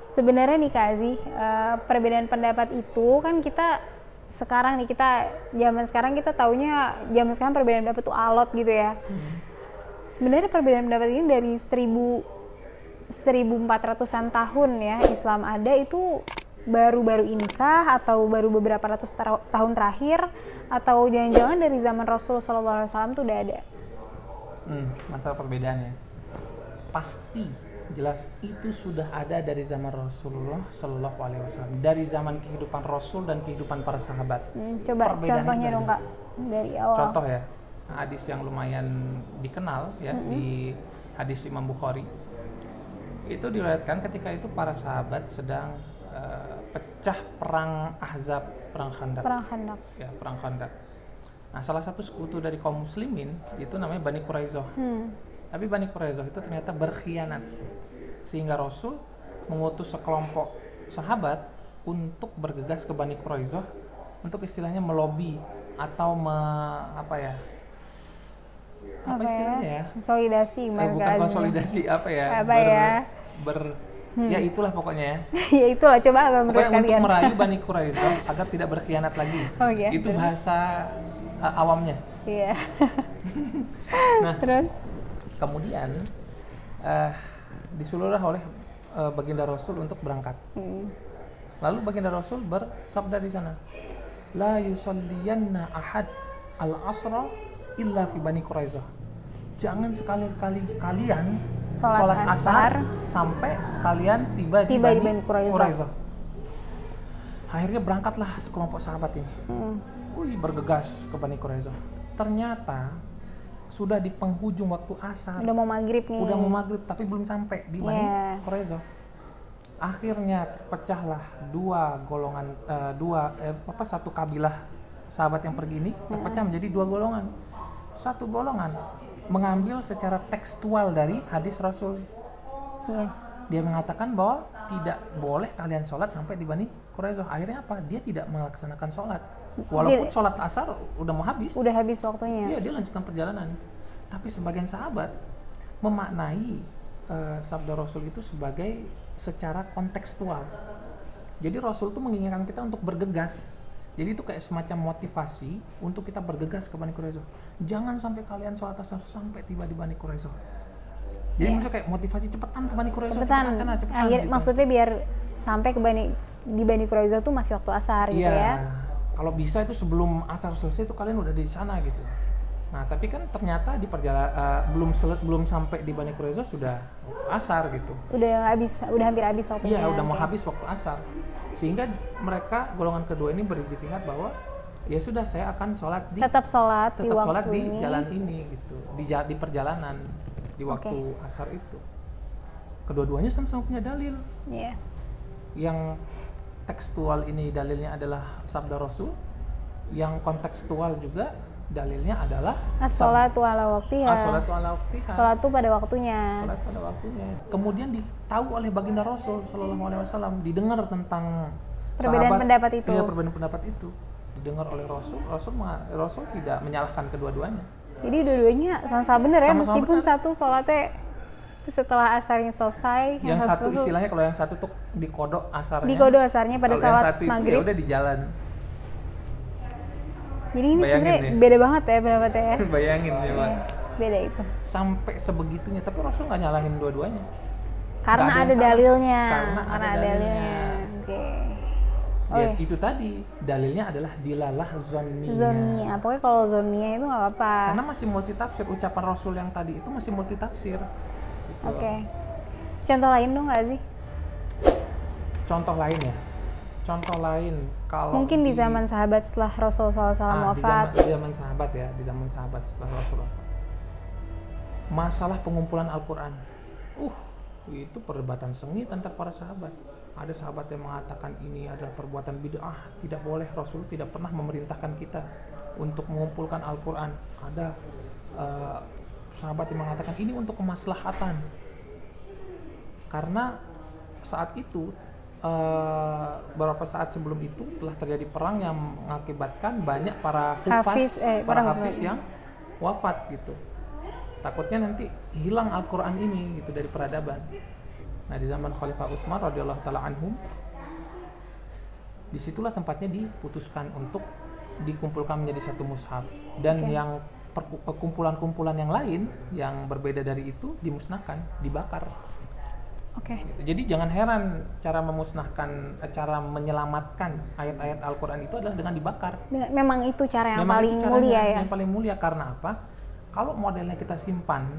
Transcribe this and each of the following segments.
Sebenarnya nih Kak Aziz, perbedaan pendapat itu kan kita sekarang nih, zaman sekarang kita taunya zaman sekarang perbedaan pendapat itu alot gitu ya. Sebenarnya perbedaan pendapat ini dari 1400-an tahun ya Islam ada, itu baru-baru inikah atau baru beberapa ratus tahun terakhir, atau jangan-jangan dari zaman Rasul SAW tuh udah ada? Masalah perbedaannya pasti jelas itu sudah ada dari zaman Rasulullah Shallallahu Alaihi Wasallam, dari zaman kehidupan Rasul dan kehidupan para sahabat. Coba contohnya dong Kak, dari awal. Contoh ya, hadis yang lumayan dikenal ya, di hadis Imam Bukhari itu diriwayatkan ketika itu para sahabat sedang pecah perang Ahzab, perang Khandaq. Ya, perang Khandaq. Nah, salah satu sekutu dari kaum muslimin itu namanya Bani Quraizoh. Tapi Bani Quraizoh itu ternyata berkhianat, sehingga Rasul mengutus sekelompok sahabat untuk bergegas ke Bani Quraizoh untuk istilahnya melobi atau apa istilahnya ya? Konsolidasi, bukan konsolidasi, ya itulah pokoknya ya. Ya itulah, coba apa menurut kalian? Untuk merayu Bani Quraizoh agar tidak berkhianat lagi. Itu bahasa awamnya. Iya. Nah, terus kemudian disuruhlah oleh baginda Rasul untuk berangkat. Lalu baginda Rasul bersabda di sana, la yusalliyanna ahad al-asra illa fi Bani Quraizoh. Jangan sekali-kali kalian sholat asar sampai kalian tiba di Bani Quraizoh. Akhirnya berangkatlah sekelompok sahabat ini. Bergegas ke Bani Quraizoh. Ternyata sudah di penghujung waktu asar. Udah mau maghrib nih. Udah mau maghrib tapi belum sampai di Bani Quraizoh. Akhirnya terpecahlah satu kabilah sahabat yang pergi ini terpecah menjadi dua golongan. Satu golongan mengambil secara tekstual dari hadis Rasul. Dia mengatakan bahwa tidak boleh kalian sholat sampai di Bani Quraizoh. Akhirnya apa? Dia tidak melaksanakan sholat. Walaupun sholat asar udah mau habis. Udah habis waktunya. Iya, dia lanjutkan perjalanan. Tapi sebagian sahabat memaknai sabda Rasul itu sebagai secara kontekstual. Jadi Rasul itu menginginkan kita untuk bergegas. Jadi itu kayak semacam motivasi untuk kita bergegas ke Bani Quraizoh. Jangan sampai kalian sholat asar sampai tiba di Bani Quraizoh. Jadi maksudnya kayak motivasi cepetan ke Bani Quraizoh, cepetan. Akhir gitu. Maksudnya biar sampai di Bani Quraizoh tuh masih waktu asar gitu ya. Kalau bisa itu sebelum asar selesai itu kalian udah di sana gitu. Nah, tapi kan ternyata di perjalanan belum sampai di Bani Quraizoh sudah asar gitu. Udah hampir habis waktunya. Iya, udah mau habis waktu asar. Sehingga mereka golongan kedua ini berijtihad bahwa ya sudah, saya akan tetap sholat di jalan ini gitu, di perjalanan di waktu asar itu. Kedua-duanya sama-sama punya dalil. Yang tekstual ini dalilnya adalah sabda Rasul, yang kontekstual juga dalilnya adalah as-sholatu ala waqtiha. Sholat itu pada waktunya. Kemudian ditahu oleh baginda Rasul Shallallahu Alaihi Wasallam, didengar tentang perbedaan pendapat itu. Iya, perbedaan pendapat itu didengar oleh Rasul. Rasul tidak menyalahkan kedua-duanya. Jadi dua-duanya sama-sama benar ya, meskipun satu sholatnya setelah asarnya selesai. Yang satu istilahnya, kalau yang satu tuh dikodok asarnya. Dikodok asarnya pada salat maghrib. Ya udah di jalan. Jadi ini sebenarnya beda banget ya pendapatnya ya. Bayangin coba. Beda itu. Sampai sebegitunya, tapi Rasul nggak nyalahin dua-duanya. Karena ada dalilnya. Karena ada dalilnya. Ya, itu tadi dalilnya adalah dilalah zonnia. Pokoknya kalau zonnia itu nggak apa-apa. Karena masih multitafsir, ucapan Rasul yang tadi itu masih multitafsir. Gitu. Contoh lain dong nggak sih? Contoh lain kalau mungkin di zaman sahabat setelah Rasul SAW wafat. Di zaman sahabat setelah Rasul wafat. Masalah pengumpulan Al-Quran. Itu perdebatan sengit antar para sahabat. Ada sahabat yang mengatakan ini adalah perbuatan bid'ah, tidak boleh, Rasul tidak pernah memerintahkan kita untuk mengumpulkan Al-Quran. Ada sahabat yang mengatakan ini untuk kemaslahatan. Karena saat itu beberapa saat sebelum itu telah terjadi perang yang mengakibatkan banyak para hafiz yang wafat gitu. Takutnya nanti hilang Al-Quran ini gitu dari peradaban. Nah, di zaman Khalifah Utsman radhiyallahu taala anhum, disitulah tempatnya diputuskan untuk dikumpulkan menjadi satu mushaf, dan yang kumpulan-kumpulan yang lain yang berbeda dari itu dimusnahkan, dibakar. Jadi jangan heran cara memusnahkan, cara menyelamatkan ayat-ayat Al-Quran itu adalah dengan dibakar. Memang itu cara yang Memang paling mulia ya? Yang paling mulia, karena apa? Kalau modelnya kita simpan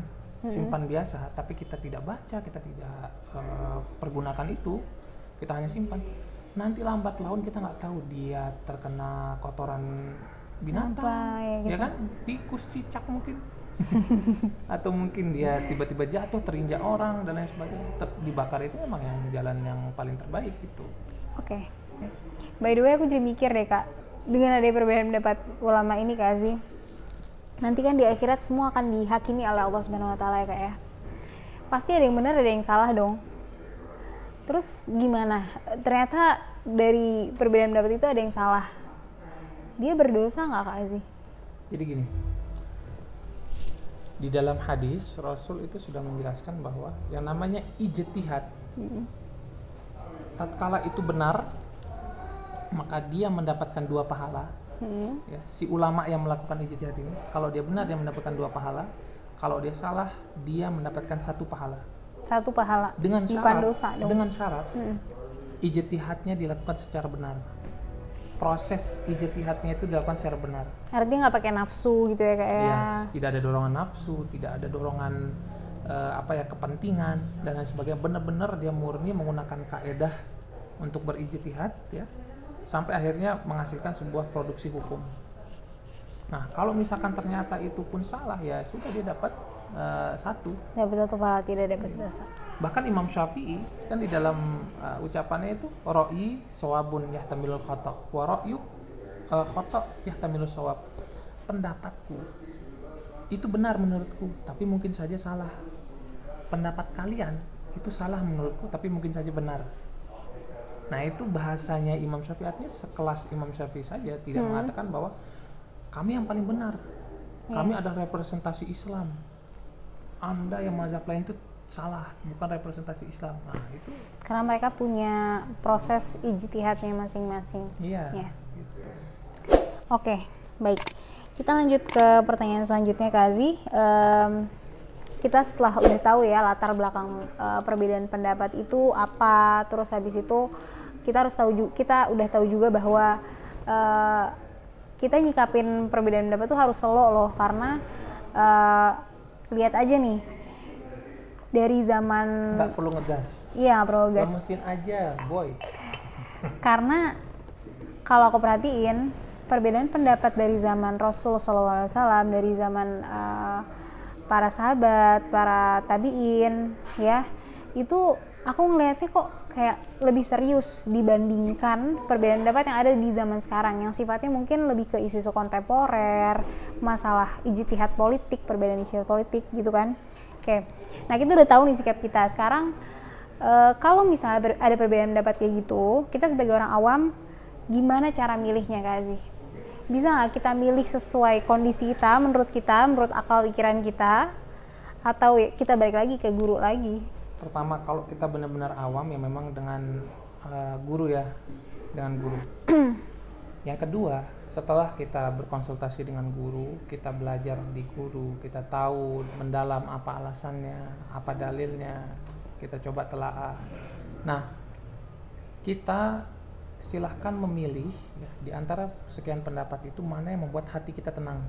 biasa, tapi kita tidak baca, kita tidak pergunakan itu, kita hanya simpan. Nanti lambat laun kita nggak tahu dia terkena kotoran binatang, ya kan? Tikus, cicak mungkin. Atau mungkin dia tiba-tiba jatuh, terinjak orang dan lain sebagainya. Dibakar itu memang yang jalan yang paling terbaik gitu. By the way, aku jadi mikir deh Kak, dengan ada perbedaan pendapat ulama ini Kak Aziz, nanti kan di akhirat semua akan dihakimi oleh Allah Subhanahu wa taala ya Kak ya. Pasti ada yang benar, ada yang salah dong. Terus gimana? Ternyata dari perbedaan pendapat itu ada yang salah. Dia berdosa nggak Kak Aziz? Jadi gini, di dalam hadis Rasul itu sudah menjelaskan bahwa yang namanya ijtihad, tatkala itu benar, maka dia mendapatkan 2 pahala. Ya, si ulama yang melakukan ijtihad ini, kalau dia benar dia mendapatkan 2 pahala, kalau dia salah dia mendapatkan 1 pahala. 1 pahala. Dengan bukan syarat, dosa dong. dengan syarat ijtihadnya dilakukan secara benar. Proses ijtihadnya itu dilakukan secara benar. Artinya nggak pakai nafsu gitu ya Kak ya? Ya, tidak ada dorongan nafsu, tidak ada dorongan kepentingan dan lain sebagainya. Benar-benar dia murni menggunakan kaedah untuk berijtihad, ya, sampai akhirnya menghasilkan sebuah produksi hukum. Nah, kalau misalkan ternyata itu pun salah, ya sudah, dia dapat 1. Dapat 1 pahala, tidak dapat dosa. Bahkan Imam Syafi'i kan di dalam ucapannya itu, ra'yi shawabun yahtamilul khata' wa ra'yu khata' yahtamilus shawab. Pendapatku itu benar menurutku, tapi mungkin saja salah. Pendapat kalian itu salah menurutku, tapi mungkin saja benar. Nah, itu bahasanya Imam Syafi'i, artinya sekelas Imam Syafi'i saja tidak mengatakan bahwa kami yang paling benar, kami adalah representasi Islam, Anda yang mazhab lain itu salah, bukan representasi Islam. Nah, itu karena mereka punya proses ijtihadnya masing-masing. Iya. Ya. Gitu. Oke, baik. Kita lanjut ke pertanyaan selanjutnya Kak Aziz. Kita setelah udah tahu ya latar belakang perbedaan pendapat itu apa, terus habis itu kita harus tahu, kita udah tahu juga bahwa kita nyikapin perbedaan pendapat itu harus slow loh, karena lihat aja nih dari zaman, nggak perlu ngegas. Iya, nggak perlu ngegas. Mesin aja, boy. Karena kalau aku perhatiin perbedaan pendapat dari zaman Rasul SAW, dari zaman para sahabat, para tabiin, ya, itu aku ngelihatnya kok kayak lebih serius dibandingkan perbedaan pendapat yang ada di zaman sekarang, yang sifatnya mungkin lebih ke isu-isu kontemporer, masalah ijtihad politik, perbedaan ijtihad politik gitu kan. Oke, nah kita udah tahu nih sikap kita sekarang. Kalau misalnya ada perbedaan pendapat kayak gitu, kita sebagai orang awam gimana cara milihnya Kak Aziz? Bisa nggak kita milih sesuai kondisi kita, menurut akal pikiran kita, atau kita balik lagi ke guru lagi? Pertama, kalau kita benar-benar awam ya memang dengan guru ya, dengan guru. Yang kedua, setelah kita berkonsultasi dengan guru, kita belajar di guru, kita tahu mendalam apa alasannya, apa dalilnya, kita coba telaah. Nah, kita silahkan memilih ya, di antara sekian pendapat itu mana yang membuat hati kita tenang.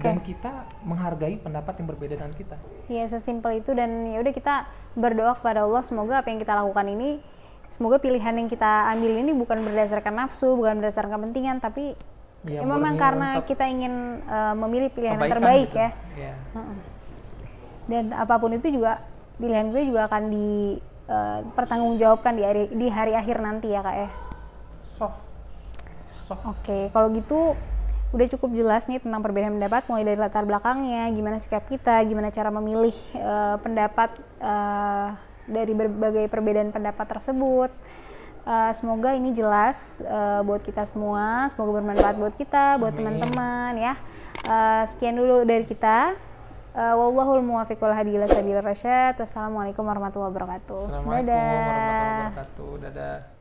Dan kita menghargai pendapat yang berbeda dengan kita. Iya, sesimpel itu. Dan ya udah, kita berdoa kepada Allah semoga apa yang kita lakukan ini, semoga pilihan yang kita ambil ini bukan berdasarkan nafsu, bukan berdasarkan kepentingan, tapi ya memang karena kita ingin memilih pilihan yang terbaik gitu. Ya. Dan apapun itu juga pilihan gue juga akan dipertanggungjawabkan di hari akhir nanti ya Kak ya. Oke, kalau gitu udah cukup jelas nih tentang perbedaan pendapat, mulai dari latar belakangnya, gimana sikap kita, gimana cara memilih pendapat dari berbagai perbedaan pendapat tersebut. Semoga ini jelas buat kita semua, semoga bermanfaat buat kita, buat teman-teman ya. Sekian dulu dari kita. Wallahul muwaffiq wal hadi ila sabilir rasyad. Wassalamualaikum warahmatullahi wabarakatuh. Assalamualaikum warahmatullahi wabarakatuh. Dadah.